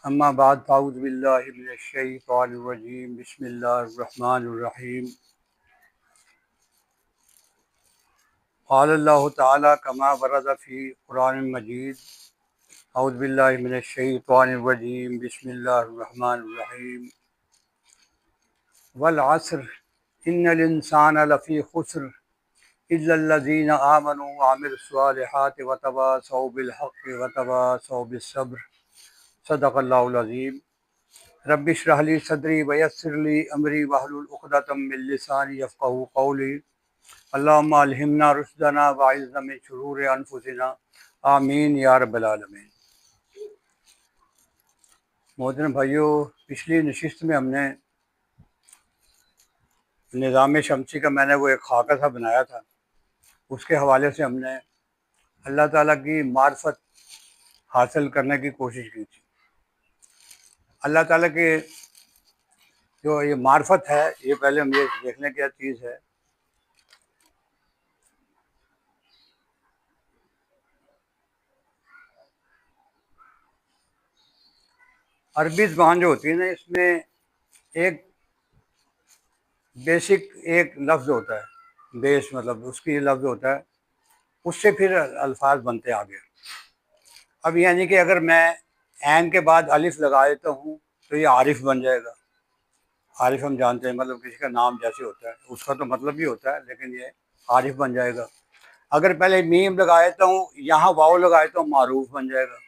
अम्मा बाद फ़ाऊज़ु बिल्लाहि मिनश्शैतानिर रजीम बिस्मिल्लाहिर रहमानिर रहीम। क़ालल्लाहु तआला कमा वरद फ़ी क़ुरानिल मजीद। अऊज़ु बिल्लाहि मिनश्शैतानिर रजीम बिस्मिल्लाहिर रहमानिर रहीम। वल अस्र इन्नल इंसाना लफ़ी खुस्र इल्लल्लज़ीना आमनू व अमिलुस्सालिहाति व तवासौ बिल हक़्क़ि व तवासौ बिस्सब्र। सदक़ल्लाहुल अज़ीम। रब्बि इश्रह ली सदरी व यस्सिर ली अमरी वहलुल उक़दतम मिन लिसानी यफ़क़हू क़ौली। अल्लाहुम्मा अल्हिमना रुश्दना व अइज़्ना मिन शुरूरि अनफुसिना। आमीन या रब्बल आलमीन। मोहतरम भाइयों, पिछली नशिस्त में हमने निज़ाम शमसी का मैंने वो एक खाका सा बनाया था, उसके हवाले से हमने अल्लाह ताला की मार्फत हासिल करने की कोशिश की थी। अल्लाह ताला के जो ये मार्फत है, ये पहले हम ये देख लें क्या चीज़ है। अरबी ज़बान जो होती है ना, इसमें एक बेसिक एक लफ्ज़ होता है, बेस मतलब उसकी लफ्ज़ होता है, उससे फिर अल्फाज बनते आगे। अब यानी कि अगर मैं ऐन के बाद अलिफ लगा देता हूँ तो ये आरिफ बन जाएगा। आरिफ हम जानते हैं, मतलब किसी का नाम जैसे होता है उसका तो मतलब भी होता है, लेकिन ये आरिफ बन जाएगा। अगर पहले मीम लगा देता हूँ, यहाँ वाव लगा देता हूँ, मारूफ बन जाएगा।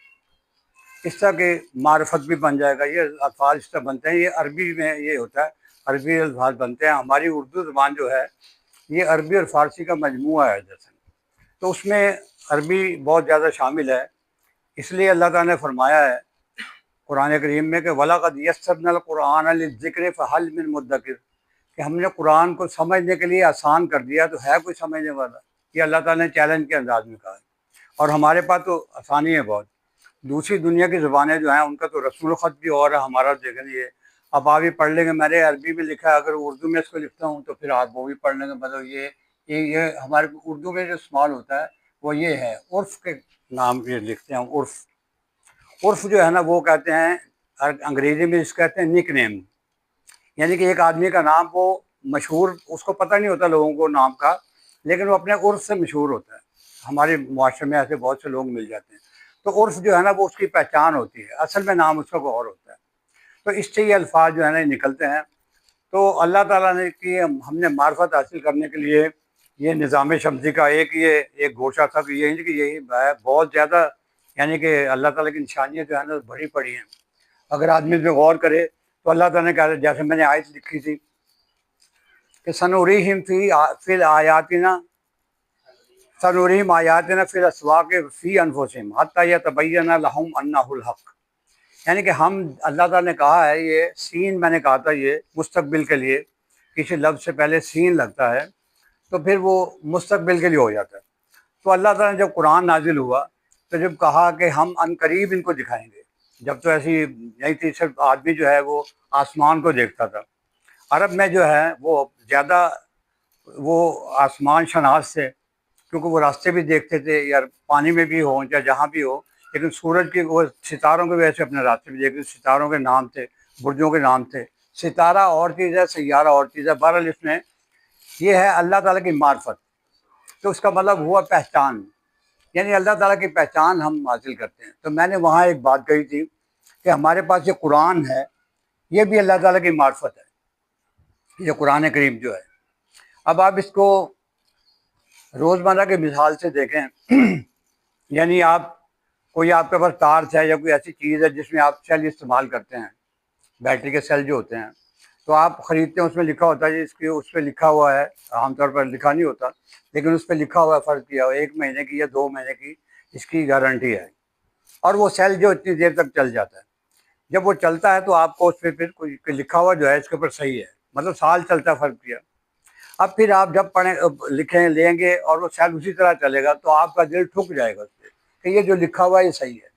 इस तरह के मार्फत भी बन जाएगा। ये अल्फाज इस तरह बनते हैं, ये अरबी में ये होता है, अरबी अल्फाज बनते हैं। हमारी उर्दू ज़बान जो है ये अरबी और फ़ारसी का मजमूआ है दरअसल, तो उसमें अरबी बहुत ज़्यादा शामिल है। इसलिए अल्लाह ताला ने फरमाया है कुरान करीम में कि वलक़द यस्सरनल कुरआन लिज़्ज़िक्रि फ़हल मिन मुद्दकिर, कि हमने कुरान को समझने के लिए आसान कर दिया, तो है कोई समझने वाला। ये अल्लाह ताला ने चैलेंज के अंदाज में कहा है, और हमारे पास तो आसानी है बहुत। दूसरी दुनिया की ज़बानें जो हैं उनका तो रसूल ख़त भी और है, हमारा देखें ये अब आप भी पढ़ लेंगे। मैंने अरबी में लिखा है, अगर उर्दू में इसको लिखता हूँ तो फिर आप वो भी पढ़ लेंगे। मतलब ये हमारे उर्दू में जो इस्तेमाल होता है वो ये है, उर्फ़ के नाम ये लिखते हैं। उर्फ़ जो है ना, वो कहते हैं अंग्रेज़ी में इसको कहते हैं निक नेम। यानी कि एक आदमी का नाम वो मशहूर, उसको पता नहीं होता लोगों को नाम का, लेकिन वो अपने उर्फ़ से मशहूर होता है। हमारे मुआशरे में ऐसे बहुत से लोग मिल जाते हैं। तो उर्फ़ जो है ना, वो उसकी पहचान होती है, असल में नाम उसका कोई और होता है। तो इससे ये अल्फाज जो है ना ये निकलते हैं। तो अल्लाह ताला ने कि हमने मार्फत हासिल करने के लिए ये निज़ाम शमसी का ये एक गोशा था कि यही बहुत ज़्यादा, यानी कि अल्लाह ताला की निशानियाँ जो है ना भरी पड़ी हैं। अगर आदमी पे गौर करे तो अल्लाह ताला ने कहा, जैसे मैंने आयत लिखी थी कि सनुरीहिम फिल आयातिना सनुरीहिम आयातिना फिल अस्वाक़ि फ़ी अनफुसिहिम हत्ता यतबय्यना लहुम अन्नहुल हक़। यानी कि हम, अल्लाह ताला ने कहा है, ये सीन मैंने कहा था, ये मुस्तकबिल के लिए किसी लफ्ज़ से पहले सीन लगता है तो फिर वो मुस्तकबिल के लिए हो जाता है। तो अल्लाह ताला ने जब कुरान नाजिल हुआ तो जब कहा कि हम अनकरीब इनको दिखाएंगे, जब तो ऐसी नहीं थी, सिर्फ आदमी जो है वो आसमान को देखता था। अरब में जो है वो ज़्यादा वो आसमान शनास थे, क्योंकि वो रास्ते भी देखते थे, या पानी में भी हो या जहाँ भी हो, लेकिन सूरज की वो सितारों की वजह से अपने रास्ते भी देखते। सितारों के नाम थे, बुर्जों के नाम थे। सितारा और चीज़ है, सैयारा और चीज़ है। बहरहाल इसमें ये है अल्लाह ताला की मार्फत। तो उसका मतलब हुआ पहचान, यानी अल्लाह ताला की पहचान हम हासिल करते हैं। तो मैंने वहाँ एक बात कही थी कि हमारे पास जो कुरान है ये भी अल्लाह ताला की मार्फत है, ये कुरान करीम जो है। अब आप इसको रोज़मर्रा की मिसाल से देखें यानी आप, कोई आपके पास टार्च है या कोई ऐसी चीज़ है जिसमें आप सेल इस्तेमाल करते हैं, बैटरी के सेल जो होते हैं, तो आप ख़रीदते हैं, उसमें लिखा होता है जी, इसके उस पे लिखा हुआ है, आमतौर पर लिखा नहीं होता, लेकिन उस पे लिखा हुआ है, फ़र्ज़ किया हुआ 1 महीने की या 2 महीने की इसकी गारंटी है, और वो सेल जो इतनी देर तक चल जाता है। जब वो चलता है तो आपको उस पे फिर कोई लिखा हुआ जो है इसके ऊपर सही है, मतलब साल चलता है, फ़र्ज़ किया। अब फिर आप जब पढ़ें लिखें लेंगे और वो शायद उसी तरह चलेगा, तो आपका दिल ठुक जाएगा उससे कि ये जो लिखा हुआ है ये सही है।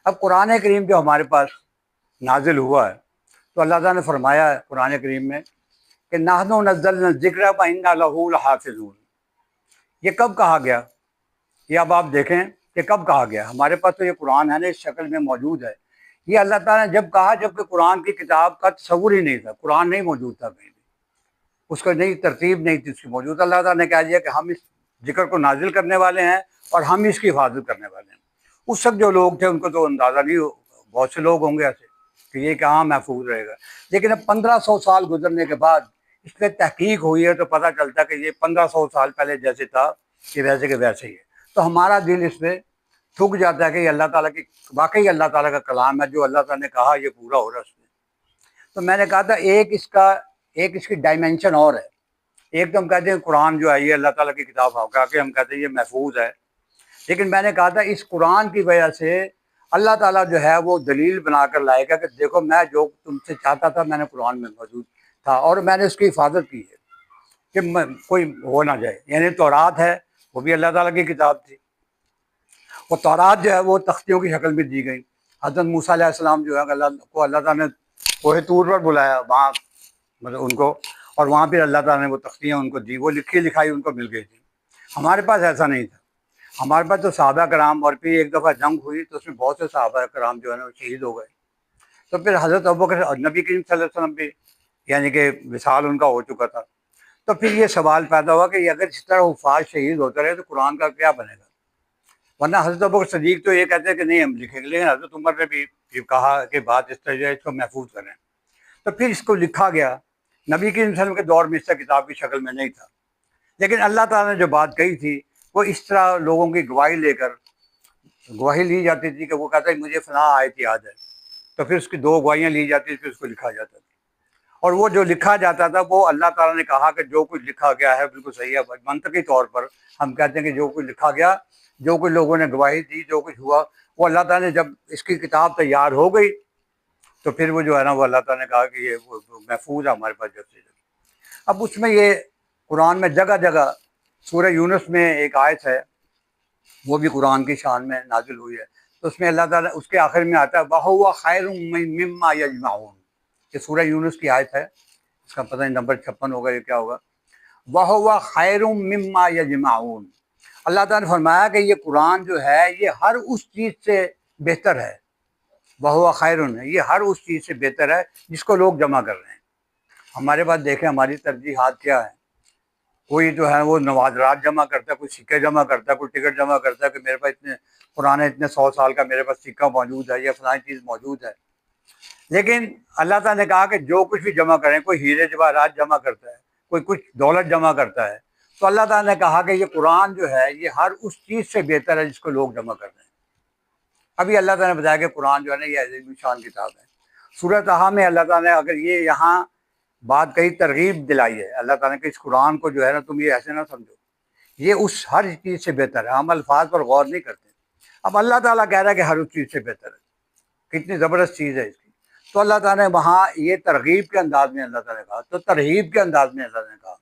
अब कुरान करीम जो हमारे पास नाजिल हुआ है, तो अल्लाह ताला ने फरमाया है कुरान करीम में कि नहनु नज़्ज़लना ज़िक्रा व इन्ना लहू लहाफ़िज़ून। ये कब कहा गया? ये अब आप देखें कि कब कहा गया। हमारे पास तो ये कुरान है ना, इस शक्ल में मौजूद है। ये अल्लाह ताला ने जब कहा जबकि कुरान की किताब का तस्वुर ही नहीं था, कुरान नहीं मौजूद था कहीं भी, उसका नई तरतीब नहीं थी उसकी मौजूद। अल्लाह ताला ने कह दिया कि हम इस जिक्र को नाजिल करने वाले हैं और हम इसकी हिफाजत करने वाले हैं। उस वक्त जो लोग थे उनको तो अंदाज़ा नहीं, बहुत से लोग होंगे ऐसे कि ये कहाँ महफूज रहेगा, लेकिन अब 1500 साल गुजरने के बाद इस पर तहकीक हुई है तो पता चलता कि ये 1500 साल पहले जैसे था कि वैसे के वैसे ही है। तो हमारा दिल इस पर थूक जाता है कि अल्लाह ताला की वाकई अल्लाह ताला का कलाम है, जो अल्लाह ताला ने कहा ये पूरा हो रहा है उसमें। तो मैंने कहा था एक इसकी डायमेंशन और है। एक तो हम कहते हैं कुरान जो है ये अल्लाह ताला की किताब है, के हम कहते हैं ये महफूज है, लेकिन मैंने कहा था इस कुरान की वजह से अल्लाह ताला जो है वो दलील बनाकर लाएगा कि देखो मैं जो तुमसे चाहता था मैंने कुरान में मौजूद था और मैंने उसकी हिफाजत की है कि कोई हो ना जाए। यानी तौरात है वो भी अल्लाह ताला की किताब थी, वो तौरात जो है वो तख्तियों की शक्ल में दी गई। हज़रत मूसा अलैहिस्सलाम जो है अल्लाह ताला ने कोहे तूर पर बुलाया, वहाँ मतलब उनको, और वहाँ पर अल्लाह ताला ने वो तख्तियाँ उनको दी, वो लिखी लिखाई उनको मिल गई थी। हमारे पास ऐसा नहीं था, हमारे पास तो सहाबा कराम, और फिर एक दफ़ा जंग हुई तो उसमें बहुत से सहाबा कराम जो है ना वो शहीद हो गए। तो फिर हज़रत अबू बकर नबी करीम सल्लल्लाहु अलैहि वसल्लम भी यानी कि विसाल उनका हो चुका था। तो फिर ये सवाल पैदा हुआ कि अगर इस तरह हुफ़ाज़ शहीद होते रहे तो कुरान का क्या बनेगा। वरना हज़रत अबू बकर सदीक़ तो ये कहते हैं कि नहीं हम लिखेंगे, लेकिन हज़रत उमर ने भी ये कहा कि बात इस तरह जो है इसको महफूज करें। तो फिर इसको लिखा गया। नबी करीम सल्लल्लाहु अलैहि वसल्लम के दौर में इसका किताब की शक्ल में नहीं था, लेकिन अल्लाह ताला ने जो बात कही थी वो इस तरह लोगों की गवाही लेकर गवाही ली जाती थी कि वो कहता है मुझे फलां आयत याद है, तो फिर उसकी 2 गवाहियाँ ली जाती थी, फिर उसको लिखा जाता था। और वो जो लिखा जाता था वो अल्लाह ताला ने कहा कि जो कुछ लिखा गया है बिल्कुल सही है। मंतकी तौर पर हम कहते हैं कि जो कुछ लिखा गया, जो कुछ लोगों ने गवाही दी, जो कुछ हुआ, वो अल्लाह ताला ने जब इसकी किताब तैयार हो गई तो फिर वो जो है ना वो अल्लाह ताला ने कहा कि ये वो महफूज है हमारे पास जब से। अब उसमें ये कुरान में जगह जगह सूरह यूनुस में एक आयत है, वो भी कुरान की शान में नाजिल हुई है। तो उसमें अल्लाह ताला उसके आखिर में आता है वहुवा खैरुम मिम्मा यजमाऊन। ये सूरह यूनुस की आयत है, इसका पता नहीं नंबर 56 होगा ये क्या होगा। वहुवा खैरुम मिम्मा यजमाऊन। अल्लाह ताला ने फरमाया कि ये कुरान जो है ये हर उस चीज़ से बेहतर है। वहुवा खैरुन है, ये हर उस चीज़ से बेहतर है जिसको लोग जमा कर रहे हैं। हमारे पास देखें हमारी तरजीहात क्या है। कोई जो है वो नवाजरात जमा करता है, कोई सिक्के जमा करता है, कोई टिकट जमा करता है कि मेरे पास इतने पुराने इतने 100 साल का मेरे पास सिक्का मौजूद है या फलानी चीज़ मौजूद है। लेकिन अल्लाह ताला ने कहा कि जो कुछ भी जमा करें, कोई हीरे जवाहरात जमा करता है, कोई कुछ दौलत जमा करता है, तो अल्लाह ताला ने कहा कि ये कुरान जो है ये हर उस चीज़ से बेहतर है जिसको लोग जमा कर रहे हैं। अभी अल्लाह ताला ने बताया कि कुरान जो है ना ये अज़ीम शान किताब है। सूरह तहा में अल्लाह ताला ने अगर ये यहाँ बात कही तरगीब दिलाई है अल्लाह ताला ने कि इस कुरान को जो है ना तुम ये ऐसे ना समझो, ये उस हर चीज़ से बेहतर है। हम अल्फाज पर गौर नहीं करते। अब अल्लाह ताला कह रहा है कि हर उस चीज़ से बेहतर है, कितनी ज़बरदस्त चीज़ है इसकी। तो अल्लाह ताला ने वहाँ ये तरगीब के अंदाज में अल्लाह ताला ने कहा, तो तरहीब के अंदाज में अल्लाह ने कहा,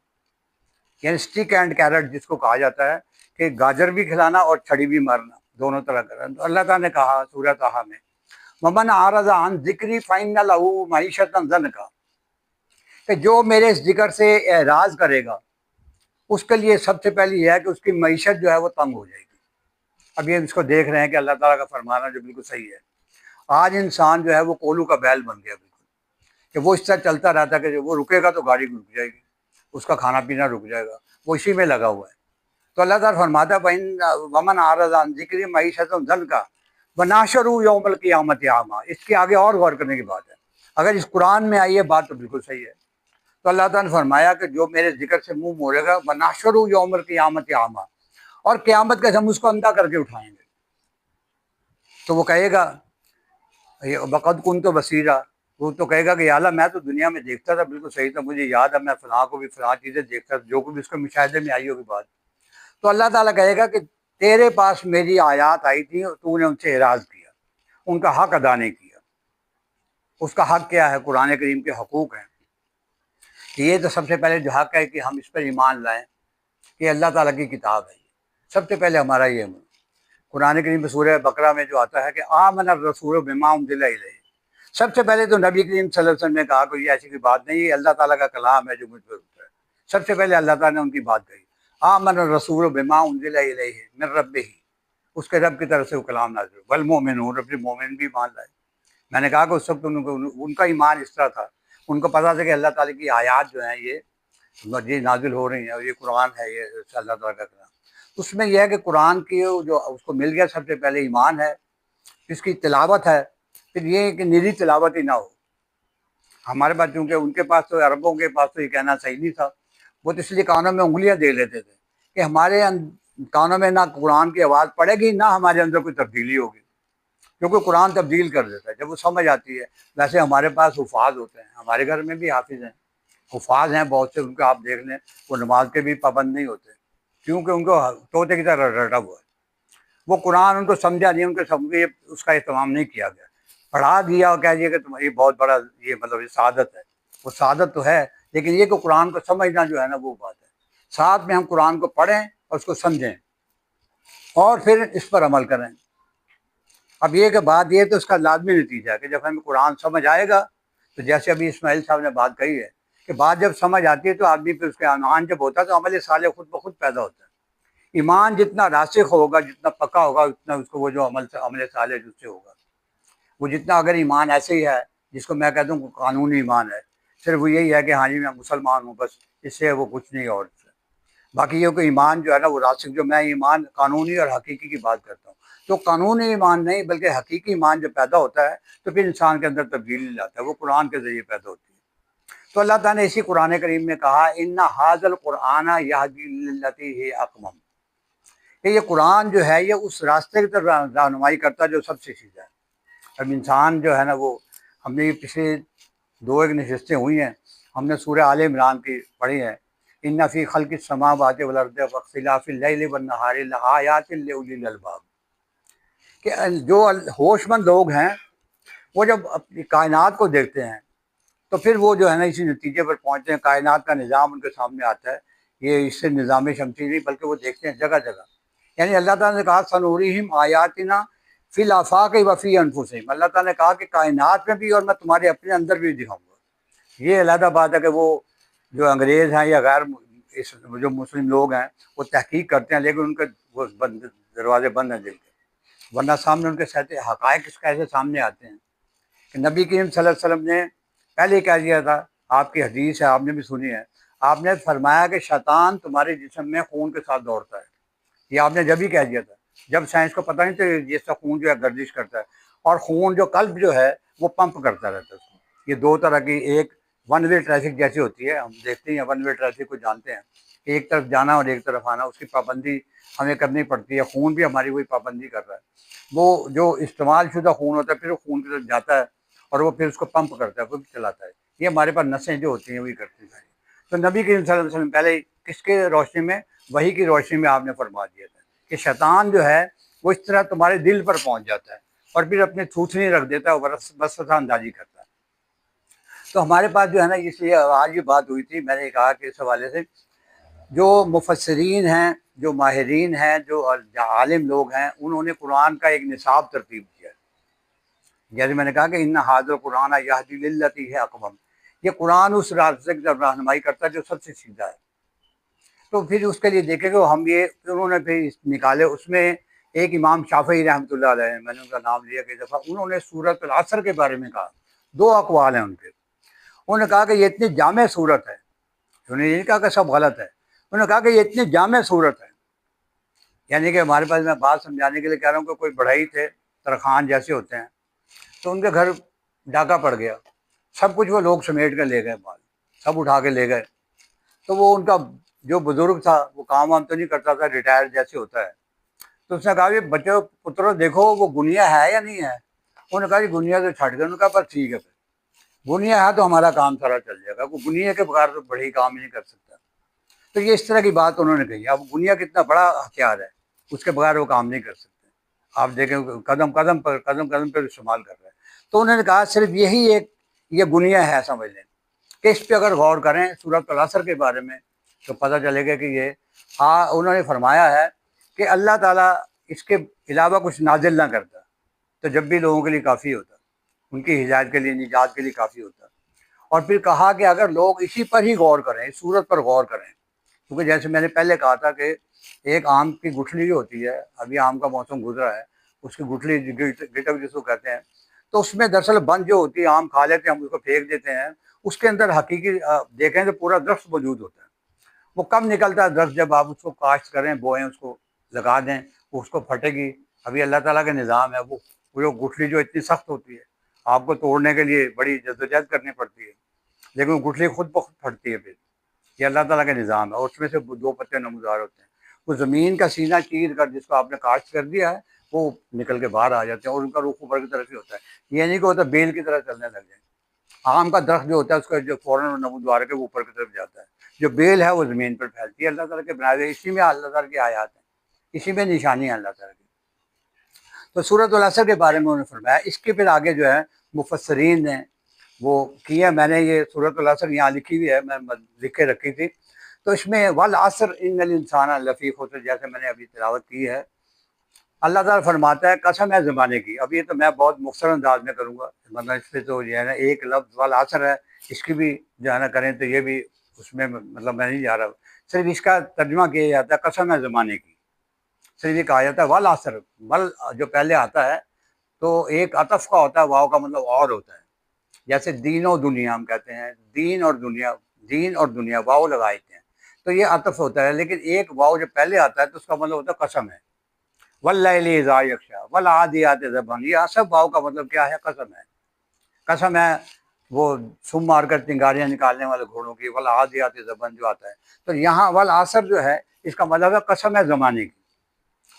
यानी स्टिक एंड कैरेट जिसको कहा जाता है कि गाजर भी खिलाना और छड़ी भी मारना, दोनों तरह करना। तो अल्लाह ताला ने कहा सूरह तहा में वमन आरज़ा अन ज़िक्री फ़इन्न लहू मईशतन ज़न्का, कि जो मेरे इस जिक्र से एराज़ करेगा उसके लिए सबसे पहले यह है कि उसकी मईशत जो है वो तंग हो जाएगी। अब ये इसको देख रहे हैं कि अल्लाह ताला का फरमाना जो बिल्कुल सही है। आज इंसान जो है वो कोलू का बैल बन गया बिल्कुल, कि वो इस तरह चलता रहता है कि जो वो रुकेगा तो गाड़ी रुक जाएगी, उसका खाना पीना रुक जाएगा, वो इसी में लगा हुआ है। तो अल्लाह ताला फरमाता है वमन आरज़ा अन ज़िक्री मईशतन ज़न्का वनाशरू यौमल क़ियामत आमा। इसके आगे और गौर करने की बात है, अगर इस कुरान में आई है बात तो बिल्कुल सही है। तो अल्लाह ताला ने फरमाया कि जो मेरे जिक्र से मुंह मोड़ेगा वनाशरू यौमल क़ियामत आमा, और क़यामत के हम उसको अंधा करके उठाएंगे। तो वो कहेगा वक़द कुन्तु बसीरा, वो तो कहेगा कि या अल्लाह मैं तो दुनिया में देखता था, बिल्कुल सही था, मुझे याद है मैं फलां को भी फलां चीज़ें देखता था, जो कुछ भी उसके मुशाहिदे में आई होगी बात। तो अल्लाह ताला कहेगा कि तेरे पास मेरी आयात आई थी और तूने उनसे एराज़ किया, उनका हक अदा नहीं किया। उसका हक क्या है? कुरान करीम के हकूक़ हैं। ये तो सबसे पहले जो हक है कि हम इस पर ईमान लाएं कि अल्लाह ताला की किताब है। सबसे पहले हमारा ये है। कुरान करीम में सूरह बकरा में जो आता है कि आमन रसूल बिमा उनज़िला इलैहि, सबसे पहले तो नबी करीम सल्लल्लाहु अलैहि वसल्लम ने कहा कोई ऐसी कोई बात नहीं है, अल्लाह ताला का कलाम है जो मुझ पर उतरा है। सबसे पहले अल्लाह ताला ने उनकी बात कही, आमन रसूल बिमा उनज़िला इलैहि मिन रब्बिही, उसके रब की तरफ से वो कलाम नाज़िल, वल मोमिनून, अपने मोमिन भी मान लाए। मैंने कहा कि उस वक्त उनका ईमान इस तरह था, उनको पता था कि अल्लाह ताला की आयत जो हैं ये नाजिल हो रही हैं और ये कुरान है, ये अल्लाह ताला का कलाम। उसमें यह है कि कुरान की जो उसको मिल गया सबसे पहले ईमान है, इसकी तिलावत है, फिर ये कि निरी तिलावत ही ना हो। हमारे पास चूँकि उनके पास तो अरबों के पास तो ये कहना सही नहीं था, वो तो इसलिए कानों में उँगलियाँ दे लेते थे कि हमारे कानों में ना कुरान की आवाज़ पड़ेगी, ना हमारे अंदर कोई तब्दीली होगी, क्योंकि कुरान तब्दील कर देता है जब वो समझ आती है। वैसे हमारे पास हुफ़ाज़ होते हैं, हमारे घर में भी हाफ़िज़ हैं, हुफ़ाज़ हैं बहुत से, उनको आप देख लें, वो नमाज के भी पाबंद नहीं होते, क्योंकि उनको तोते की तरह रटा हुआ है। वो कुरान उनको समझा नहीं, उनके समझे उसका एहतमाम नहीं किया गया, पढ़ा दिया और कह दिया कि तुम्हारी बहुत बड़ा ये मतलब ये शहादत है। वो शहादत तो है, लेकिन ये कि कुरान को समझना जो है ना वो बात है। साथ में हम कुरान को पढ़ें और उसको समझें और फिर इस पर अमल करें। अब ये कि बात ये तो उसका लाजमी नतीजा है कि जब हमें कुरान समझ आएगा, तो जैसे अभी इस्माइल साहब ने बात कही है कि बात जब समझ आती है तो आदमी फिर उसके ईमान जब होता है तो अमल साले खुद ब खुद पैदा होता है। ईमान जितना रासिख होगा, जितना पक्का होगा, उतना उसको वो जो अमल साले उससे होगा। वो जितना अगर ईमान ऐसे ही है, जिसको मैं कहता हूँ कानूनी ईमान है, सिर्फ वो यही है कि हाँ जी मैं मुसलमान हूँ बस, इससे वो कुछ नहीं और। बाकी ये कोई ईमान जो है ना वो रासिक, जो मैं ईमान कानूनी और हकीकी की बात करता हूँ, तो कानूनी ईमान नहीं बल्कि हकीकी ईमान जब पैदा होता है तो फिर इंसान के अंदर तब्दीली लाता है, वो कुरान के ज़रिए पैदा होती है। तो अल्लाह ताला ने इसी कुरान करीम में कहा, इन्ना हाज़ल कुराना यहदी लिल्लती ही अक़वम, कि ये कुरान जो है ये उस रास्ते की तरफ रहनुमाई करता है जो सबसे सीधा है। अब इंसान जो है ना वो, हमने ये पिछले दो एक नशस्तें हुई हैं, हमने सूरह आले इमरान की पढ़ी है, इन्ना फ़ी खल्क़िस समावाति वल अर्दि वख्तिलाफ़िल लैली वन नहारि लआयातिन लिउलिल अलबाब, कि जो होशमंद लोग हैं वो जब अपनी कायनात को देखते हैं तो फिर वो जो है ना इसी नतीजे पर पहुँचते हैं, कायनात का निज़ाम उनके सामने आता है। ये इससे निज़ाम शमसी नहीं बल्कि वो देखते हैं जगह जगह। यानी अल्लाह ताला ने कहा सनूरिहिम आयातिना फ़िल आफ़ाक़ि व फ़ी अनफुसिहिम, अल्लाह ताला ने कहा कि कायनात में भी और मैं तुम्हारे अपने अंदर भी दिखाऊंगा। ये अलहदा बात है कि वो जो अंग्रेज़ हैं या गैर इस जो मुस्लिम लोग हैं वो तहकीक करते हैं, लेकिन उनके वो बंद दरवाजे बंद हैं दिल के, वरना सामने उनके सहते हक़ाइक़ कैसे सामने आते हैं। कि नबी करीम सल्लल्लाहु अलैहि वसल्लम ने पहले ही कह दिया था, आपकी हदीस है आपने भी सुनी है, आपने फरमाया कि शैतान तुम्हारे जिस्म में खून के साथ दौड़ता है। ये आपने जब ही कह दिया था जब साइंस को पता नहीं था ये इसका खून जो है गर्दिश करता है, और खून जो कल्ब जो है वो पंप करता रहता है उसको। ये दो तरह की, एक वन वे ट्रैफिक जैसी होती है, हम देखते हैं वन वे ट्रैफिक को जानते हैं, एक तरफ जाना और एक तरफ आना, उसकी पाबंदी हमें करनी पड़ती है। खून भी हमारी वही पाबंदी कर रहा है। वो जो इस्तेमाल शुदा खून होता है फिर वो खून की तरफ जाता है और वो फिर उसको पंप करता है, वो भी चलाता है। ये हमारे पास नसें जो होती हैं वही करती हैं। तो नबी करीम सल्लल्लाहु अलैहि वसल्लम पहले किसके रोशनी में, वही की रोशनी में आपने फरमा दिया था कि शैतान जो है वो इस तरह तुम्हारे दिल पर पहुंच जाता है और फिर अपने थूथनी रख देता है और वसवसा अंदाजी करता है। तो हमारे पास जो है ना, इसलिए आज ये बात हुई थी, मैंने कहा कि इस हवाले से जो मुफस्सिरीन हैं, जो माहिरीन हैं, जो आलिम लोग हैं, उन्होंने कुरान का एक निसाब तरतीब किया है। जैसे मैंने कहा कि इन्ना हाज़िल कुरान यहदी लिल्लती है अक़वम, ये कुरान उस रास्ते की तरफ रहनुमाई करता है जो सबसे सीधा है। तो फिर उसके लिए देखेंगे हम, ये उन्होंने फिर निकाले, उसमें एक इमाम शाफ़ी रहमतुल्लाह अलैह, मैंने उनका नाम लिया कई दफ़ा, उन्होंने सूरत अल असर के बारे में कहा। दो अक़वाल हैं उनके। उन्होंने कहा कि ये इतनी जामे सूरत है, उन्होंने ये नहीं कहा कि सब गलत है, उन्होंने कहा कि ये इतनी जामे सूरत है। यानी कि हमारे पास, मैं बात समझाने के लिए कह रहा हूँ कि कोई बढ़ई थे, तरखान जैसे होते हैं, तो उनके घर डाका पड़ गया, सब कुछ वो लोग समेट कर ले गए, माल सब उठा के ले गए। तो वो उनका जो बुजुर्ग था वो काम वाम तो नहीं करता था, रिटायर जैसे होता है, तो उसने कहा कि बच्चों पुत्रों देखो वो गुनिया है या नहीं है। उन्होंने कहा कि गुनिया तो छट गए। उन्होंने कहा पर ठीक है, फिर गुनिया है तो हमारा काम सारा चल जाएगा, वो गुनिया के बगैर तो बढ़ई काम ही नहीं कर सकता। तो ये इस तरह की बात उन्होंने कही। अब गुनिया कितना बड़ा हथियार है, उसके बगैर वो काम नहीं कर सकते। आप देखें कदम कदम पर इस्तेमाल कर रहे हैं। तो उन्होंने कहा सिर्फ यही एक ये गुनिया है, समझ लें कि इस पर अगर गौर करें सूरत अल असर के बारे में तो पता चलेगा कि ये, हाँ उन्होंने फरमाया है कि अल्लाह ताला इसके अलावा कुछ नाजिल ना करता, तो जब भी लोगों के लिए काफ़ी होता, उनकी हिदायत के लिए, निजात के लिए काफ़ी होता। और फिर कहा कि अगर लोग इसी पर ही गौर करें, इस सूरत पर गौर करें, क्योंकि जैसे मैंने पहले कहा था कि एक आम की गुठली जो होती है, अभी आम का मौसम गुजरा है, उसकी गुठली गिटक जिसको कहते हैं, तो उसमें दरअसल बंद जो होती है, आम खा लेते हैं हम, उसको फेंक देते हैं, उसके अंदर हकीकी देखें तो पूरा दरख्त मौजूद होता है। वो कब निकलता है दरख्त, जब आप उसको काश्त करें, बोएं, उसको लगा दें, वो उसको फटेगी। अभी अल्लाह ताला का निज़ाम है, वो जो गुठली जो इतनी सख्त होती है, आपको तोड़ने के लिए बड़ी जद्दोजहद करनी पड़ती है, लेकिन वो गुठली खुद ब खुद फटती है फिर। ये अल्लाह ताला का निज़ाम है, और उसमें से 2 पत्ते नमूदार होते हैं। वो ज़मीन का सीना चीर कर, जिसको आपने काश्त कर दिया है, वो निकल के बाहर आ जाते हैं, और उनका रुख ऊपर की तरफ ही होता है। ये नहीं कि होता बेल की तरह चलने लग जाए। आम का दरख्त जो होता है, उसका जो फ़ौरन नमूदार के ऊपर की तरफ जाता है, जो बेल है वो ज़मीन पर फैलती है। अल्लाह ताला के बनाए हुए, इसी में अल्लाह ताला की आयात है, इसी में निशानी है अल्लाह ताला की। तो सूरत अल असर के बारे में उन्होंने फरमाया। इसके फिर आगे जो है मुफस्सरीन ने वो किया, मैंने ये सूरत अल असर यहाँ लिखी हुई है, मैं लिख के रखी थी। तो इसमें वल असर इन्नल इंसान लफ़ी खुसर, जैसे मैंने अभी तिलावत की है, अल्लाह ताला फरमाता है कसम है ज़माने की। अब ये तो मैं बहुत मुख्तसर अंदाज में करूँगा, मतलब इस पर तो जो है ना एक लफ्ज़ वल असर है, इसकी भी जो है ना करें तो ये भी उसमें मतलब मैं नहीं जा रहा, सिर्फ इसका तर्जुमा किया जाता है कसम है ज़माने की। सिर्फ ये कहा जाता है वल असर, वल जो पहले आता है तो एक अतफ़ का होता है, वाव का मतलब और होता है। जैसे दीन और दुनिया हम कहते हैं, दीन और दुनिया, दीन और दुनिया वाव लगाते हैं, तो ये अतफ़ होता है। लेकिन एक वाव जो पहले आता है तो उसका मतलब होता है कसम है। वल्लैलि इज़ा यग़शा वल आदियाति ज़बहन, ये सब वाव का मतलब क्या है? कसम है। कसम है वो सुम मारकर चिंगारियाँ निकालने वाले घोड़ों की, वल आदियाति ज़बहन जो आता है। तो यहाँ वल असर जो है, इसका मतलब है कसम है ज़माने की।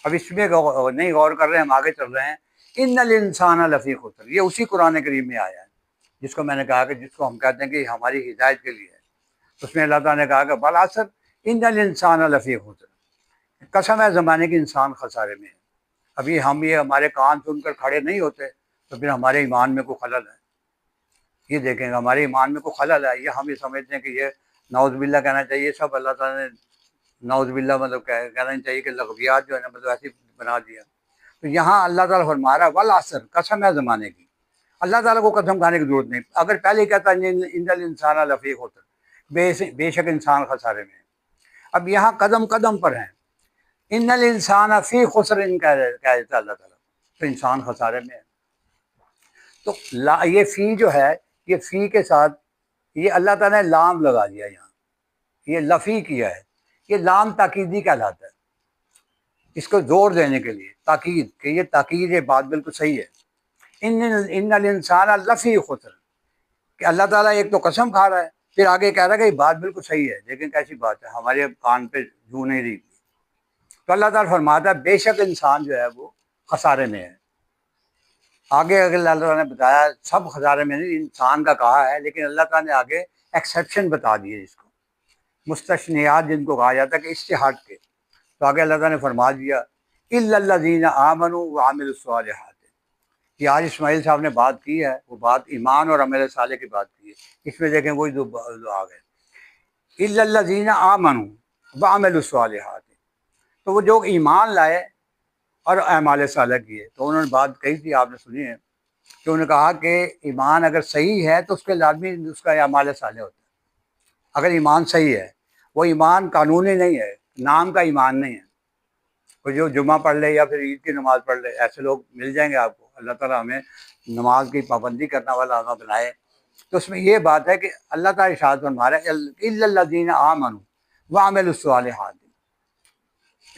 अब इसमें नहीं गौर कर रहे हैं, हम आगे चल रहे हैं। इन्नल इंसान लफ़ी खुसर, ये उसी कुरान करीम में आया है जिसको मैंने कहा कि जिसको हम कहते हैं कि हमारी हिदायत के लिए है। उसमें अल्लाह ताला ने कहा कि वल असर इन्नल इंसान लफ़ी खुसर, कसम है ज़माने की, इंसान खसारे में है। अभी हम ये हमारे कान सुनकर खड़े नहीं होते तो फिर हमारे ईमान में कोई खलल है। ये देखेंगे हमारे ईमान में कोई खलल है, ये हम ये समझते हैं कि ये नाउज़ुबिल्लाह कहना चाहिए, सब अल्लाह ताला ने नाउज़ुबिल्लाह मतलब कहना चाहिए कि लग़वियात जो है ना, मतलब ऐसे बना दिया। तो यहाँ अल्लाह ताला फरमा रहा है वल असर, कसम है ज़माने की। अल्लाह ताला को कसम खाने की ज़रूरत नहीं। अगर पहले ही कहता इन्नल इंसान लफ़ी खुसर, बेशक इंसान खसारे में है। अब यहाँ कदम कदम पर हैं, इन्नल इंसान फ़ी खुसर कह देता अल्लाह ताला, तो इंसान खसारे में है। तो ये फ़ी जो है, ये फ़ी के साथ ये अल्लाह ताला ने लाम लगा दिया यहाँ, ये लफ़ी किया है। ये लाम ताकीदी कहलाता है, इसको जोर देने के लिए, ताकीद, कि ये ताकीद, ये बात बिल्कुल सही है। इन्नल इंसान लफ़ी खुसर, कि अल्लाह ताला एक तो कसम खा रहा है, फिर आगे कह रहा है कि ये बात बिल्कुल सही है, लेकिन कैसी बात है, हमारे कान पे जू नहीं रही। तो अल्लाह ताला फरमाता है बेशक इंसान जो है वो खसारे में है। आगे अगर अल्लाह ताला ने बताया सब खसारे में नहीं, इंसान का कहा है, लेकिन अल्लाह ताला ने आगे एक्सेप्शन बता दिए, इसको मुस्तस्नियात जिनको कहा जाता है कि इससे हट के। तो आगे अल्लाह ताला ने फरमा दिया इल्लल्लज़ीना आमनू व अमिलुस्सालिहात। कि आज इस्माइल साहब ने बात की है, वो बात ईमान और अमल साले की बात की है। इसमें देखें वही दो आ गए, इल्लल्लज़ीना आमनू व अमिलुस्सालिहात। तो वो जो ईमान लाए और अमाल साले किए, तो उन्होंने बात कही थी, आपने सुनी है कि उन्होंने कहा कि ईमान अगर सही है तो उसके लाजमी उसका अमाल साले होता है। अगर ईमान सही है, वो ईमान कानूनी नहीं है, नाम का ईमान नहीं है। कोई जो जुमा पढ़ ले या फिर ईद की नमाज़ पढ़ ले, ऐसे लोग मिल जाएंगे आपको। अल्लाह ताला हमें नमाज की पाबंदी करने वाला आगा बनाए। तो उसमें ये बात है कि अल्लाह ताला इरशाद फरमा रहा है इल्लल्लज़ीना आमनू व अमिलुस्सालिहात।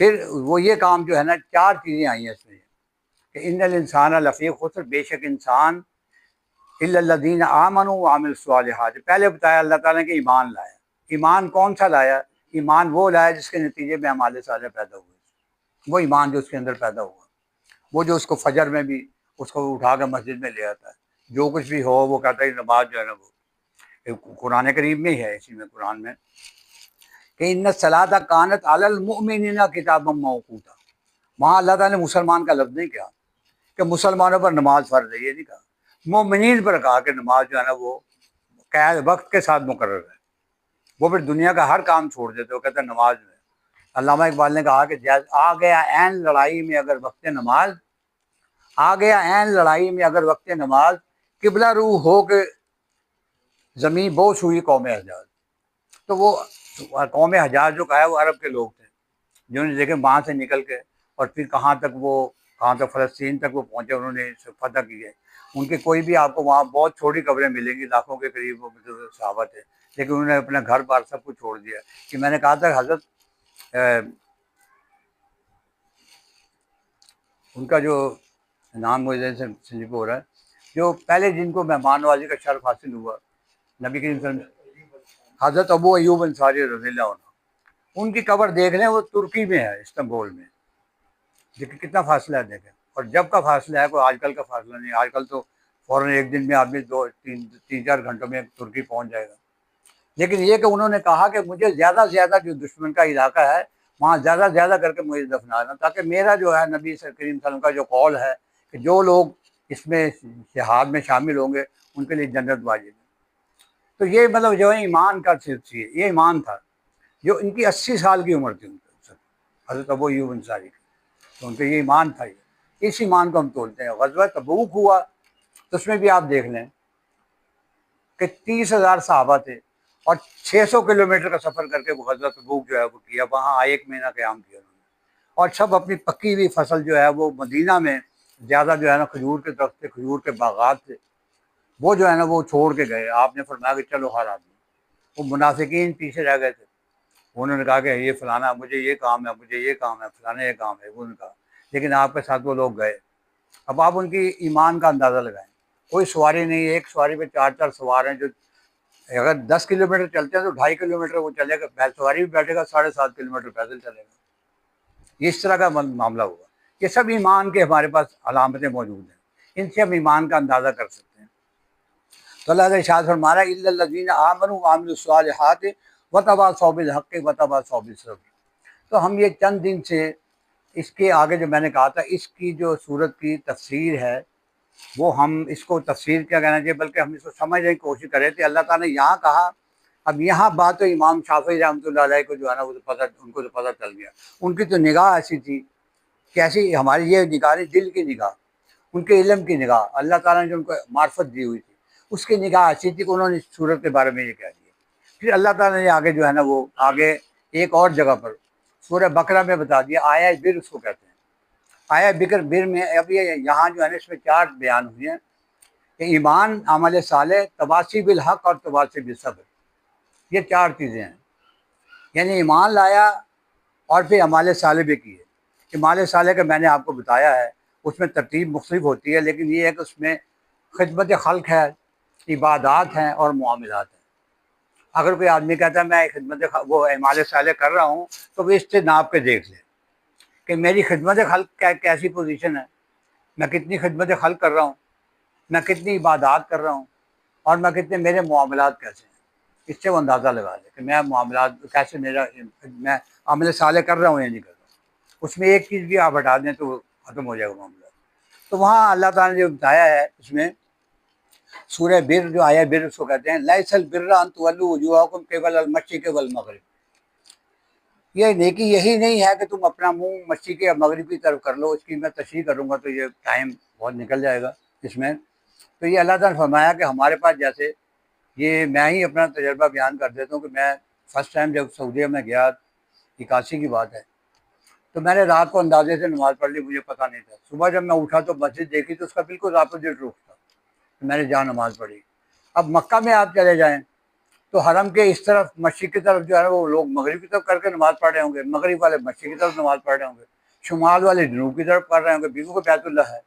फिर वो ये काम जो है ना, 4 चीज़ें आई हैं इसमें कि इन्नल इंसान लफ़ी खुसर, बेशक इंसान, इल्लल्लज़ीना आमनू व अमिलुस्सालिहात। पहले बताया अल्लाह ताला ने कि ईमान लाया। ईमान कौन सा लाया? ईमान वो लाया जिसके नतीजे में अमाल साले पैदा हुए। वो ईमान जो उसके अंदर पैदा हुआ, वो जो उसको फजर में भी उसको उठा कर मस्जिद में ले आता है, जो कुछ भी हो वो कहता है नमाज जो है ना, वो कुरान करीम में ही है, इसी में कुरान में कि इन्ना सलाता कानत अलल मुमिनीना किताबम मौकूता। वहाँ अल्लाह ताला ने मुसलमान का लफ्ज़ नहीं किया कि मुसलमानों पर नमाज फ़र्ज़ है, ये नहीं कहा। मोमिनीन पर कहा कि नमाज जो है ना वो वक्त के साथ मुकर्रर है। वो फिर दुनिया का हर काम छोड़ देते, वो कहते हैं नमाज में। अल्लामा इकबाल ने कहा कि आ गया ऐन लड़ाई में अगर वक्त नमाज, आ गया ऐन लड़ाई में अगर वक्त नमाज, किबला रू हो के ज़मीन बोस हुई कौम हजाज। तो वो कौम हजाज जो कहा है वो अरब के लोग थे, जिन्होंने देखे वहाँ से निकल के और फिर कहाँ तक फ़लस्तीन तक वो पहुँचे, उन्होंने फतह की है। उनके कोई भी आपको वहाँ बहुत छोटी कब्रें मिलेंगी, लाखों के करीब वो सहाबा थे, लेकिन उन्होंने अपना घर बार सब कुछ छोड़ दिया। कि मैंने कहा था हज़रत उनका जो नाम मुझे से स्लिप हो रहा है, जो पहले जिनको मेहमान नवाजी का शर्फ हासिल हुआ नबी करीम सल्लल्लाहु अलैहि वसल्लम, हज़रत अबू अय्यूब अंसारी रज़ियल्लाहु अन्हु, उनकी कब्र देख लें, वो तुर्की में है, इस्तांबुल में। देखिए कितना फासला है, देखें। और जब का फासला है, कोई आजकल का फासला नहीं। आजकल तो फ़ौरन एक दिन में आदमी 2 3 4 घंटों में तुर्की पहुंच जाएगा। लेकिन ये कि उन्होंने कहा कि मुझे ज़्यादा से ज़्यादा जो दुश्मन का इलाका है वहाँ ज़्यादा से ज़्यादा करके मुझे दफनाना, ताकि मेरा जो है नबी करीम सल्लल्लाहु अलैहि वसल्लम का जो कौल है कि जो लोग इसमें जिहाद में शामिल होंगे उनके लिए जन्नत वाजिब है। तो ये मतलब जो है ईमान का सिलसिला, ये ईमान था। जो इनकी 80 साल की उम्र थी उनकी, हज़रत अबू अय्यूब अंसारी की, तो उनका ये ईमान था। ये इस ईमान को हम तोलते हैं। ग़ज़वा तबूक हुआ तो उसमें भी आप देख लें कि 30,000 सहाबा थे और 600 किलोमीटर का सफ़र करके वो ग़ज़वा तबूक जो है वो किया। वहाँ 1 महीना क़याम किया उन्होंने, और सब अपनी पक्की हुई फसल जो है वो मदीना में ज़्यादा जो है ना खजूर के दरख्त थे, खजूर के बागात थे, वो जो है ना वो छोड़ के गए। आपने फरमाया कि चलो हर आदमी, वो मुनाफिकीन पीछे रह गए थे। उन्होंने कहा कि ये फ़लाना मुझे ये काम है, मुझे ये काम है, फ़लाना ये काम है, वो उनका। लेकिन आपके साथ वो लोग गए। अब आप उनकी ईमान का अंदाज़ा लगाएं। कोई सवारी नहीं है, एक सवारी पे 4 4 सवार हैं। जो अगर 10 किलोमीटर चलते हैं तो 2.5 किलोमीटर वो चलेगा, सवारी भी बैठेगा, 7.5 किलोमीटर पैदल चलेगा। ये इस तरह का मामला हुआ। ये सब ईमान के हमारे पास अलामतें मौजूद हैं, इनसे हम ईमान का अंदाज़ा कर सकते हैं। तो अल्लाह ने इरशाद फरमाया इल्लल्लज़ीना आमनू व अमिलुस्सालिहात व तवासौ बिल हक़्क़ि व तवासौ बिस सब्र। तो हम ये चंद दिन से इसके आगे जो मैंने कहा था, इसकी जो सूरत की तफसीर है वो हम इसको तफसीर क्या कहना चाहिए, बल्कि हम इसको समझने की कोशिश कर रहे थे। अल्लाह ताला ने यहाँ कहा, अब यहाँ बात तो इमाम शाफ़ी रहमतुल्लाह अलैह को जो है ना वो तो पता, उनको तो पता चल गया। उनकी तो निगाह ऐसी थी, कैसी हमारी ये निगाह नहीं, दिल की निगाह, उनके इल्म की निगाह, अल्लाह ताला ने जो उनको मार्फत दी हुई थी उसकी निगाह ऐसी थी कि उन्होंने इस सूरत के बारे में ये कह दिया। फिर अल्लाह ताला ने आगे जो है ना वो आगे एक और जगह पर सूरह बकरा में बता दिया, आया बिर उसको कहते हैं। आया बिकर बिर में अब ये यहाँ जो है ना इसमें 4 बयान हुए हैं कि ईमान, अमल साले, तवासी बिल हक़ और तवासी बिल सब्र, ये 4 चीज़ें हैं। यानी ईमान लाया और फिर अमाल साले भी किए। अमाल साले का मैंने आपको बताया है, उसमें तरतीब मुख्तलिफ होती है, लेकिन ये है कि उसमें खिदमत खल्क है, इबादात हैं और मुआमलात हैं। अगर कोई आदमी कहता है मैं खिदमत वो अमाल साले कर रहा हूँ, तो वो इससे नाप के देख ले कि मेरी खिदमत खल्क कैसी पोजीशन है, मैं कितनी खिदमत खल्क कर रहा हूँ, मैं कितनी इबादात कर रहा हूँ, और मैं कितने मेरे मामलात कैसे हैं। इससे वो अंदाज़ा लगा ले कि मैं मामलात कैसे, मेरा मैं अमल साले कर रहा हूँ या नहीं कर रहा हूँ। उसमें एक चीज़ भी आप हटा दें तो ख़त्म हो जाएगा मामला। तो वहाँ अल्लाह ताला ने जो बताया है उसमें सूरह बिर जो आया बिर उसको कहते हैं, लैसल बिर्रा अन तुवल्लू वुजूहकुम क़िबल अल मशरिक़ वल मग़रिब। ये नेकी यही नहीं है कि तुम अपना मुंह मशरिक़ या मग़रिब की तरफ कर लो। इसकी मैं तशरीह करूँगा तो ये टाइम बहुत निकल जाएगा इसमें। तो ये अल्लाह ताला ने फरमाया कि हमारे पास जैसे, ये मैं ही अपना तजर्बा बयान कर देता हूँ कि मैं फ़र्स्ट टाइम जब सऊदीया में गया, 81 की बात है, तो मैंने रात को अंदाजे से नमाज़ पढ़ ली, मुझे पता नहीं था। सुबह जब मैं उठा तो मस्जिद देखी तो उसका बिल्कुल अपोजिट रुख था, तो मैंने जहाँ नमाज़ पढ़ी। अब मक्का में आप चले जाएँ तो हरम के इस तरफ मशरिक़ की तरफ जो है वो लोग मगरिब की तरफ करके नमाज़ पढ़ रहे होंगे, मगरिब वाले मशरिक़ की तरफ नमाज़ पढ़ रहे होंगे, शुमाल वाले जनूब की तरफ पढ़ रहे होंगे, बीवी को बैतुल्लाह है।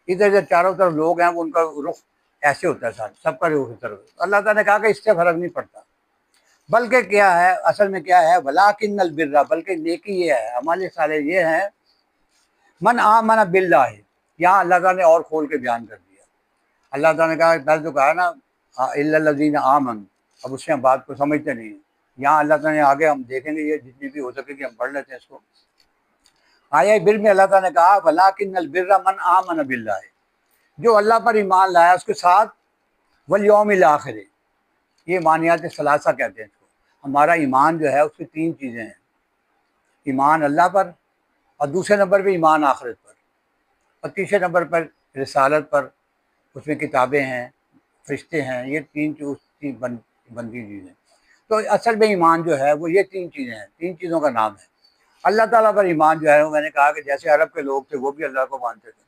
इधर जो चारों तरफ लोग हैं वो उनका रुख ऐसे होता है, साथ सबका रुख इस तरफ। अल्लाह ताला ने कहा कि इससे फ़र्क नहीं पड़ता, बल्कि क्या है असल में क्या है, वलाकिन्नल बिर्रा, बल्कि नेकी ये है, अमाल साले ये हैं, मन आमन बिल्लाह। यहाँ अल्लाह ताला ने और खोल के बयान कर दिया। अल्लाह ताला ने कहा, पहले तो कहा ना इल्लल्लज़ीना आमन, अब उससे हम बात को समझते नहीं हैं। यहाँ अल्लाह ताला ने आगे हम देखेंगे, ये जितनी भी हो सकेगी हम पढ़ लेते हैं इसको। आया बिर में अल्लाह ताला ने कहा वलाकिन्नल बिर्रा मन आमन बिल्लाह, जो अल्लाह पर ईमान लाया उसके साथ, वल यौमिल आखिर, ये मानियात सलासा कहते हैं इसको। हमारा ईमान जो है उसकी 3 चीज़ें हैं, ईमान अल्लाह पर, और दूसरे नंबर पर ईमान आखिरत पर, और तीसरे नंबर पर रिसालत पर, उसमें किताबें हैं, फरिश्ते हैं। ये 3 बनती चीज़ें। तो असल में ईमान जो है वो ये 3 चीज़ें हैं, 3 चीज़ों का नाम है। अल्लाह ताला पर ईमान जो है मैंने कहा कि जैसे अरब के लोग थे वो भी अल्लाह को मानते थे।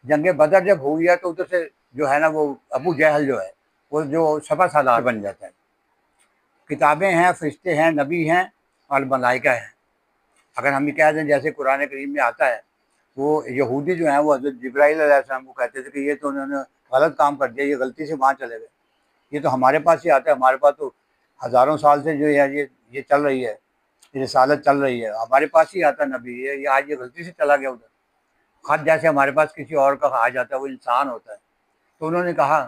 जंग बदर जब हुई है तो उधर से जो है ना वो अबू जहल जो है वो जो सफा सालार बन जाता है। किताबें हैं, फरिश्ते हैं, नबी हैं और मलाइका हैं। अगर हम ये कह दें जैसे कुरान करीम में आता है, वो यहूदी जो हैं वो हज़रत जिब्राईल अलैहिस्सलाम को कहते थे कि ये तो उन्होंने गलत काम कर दिया, ये गलती से वहाँ चले गए। ये तो हमारे पास ही आता है, हमारे पास तो हज़ारों साल से जो है ये चल रही है, ये रिसालत चल रही है, हमारे पास ही आता नबी, ये आज ये गलती से चला गया उधर। ख़त जैसे हमारे पास किसी और का आ जाता है, वो इंसान होता है। तो उन्होंने कहा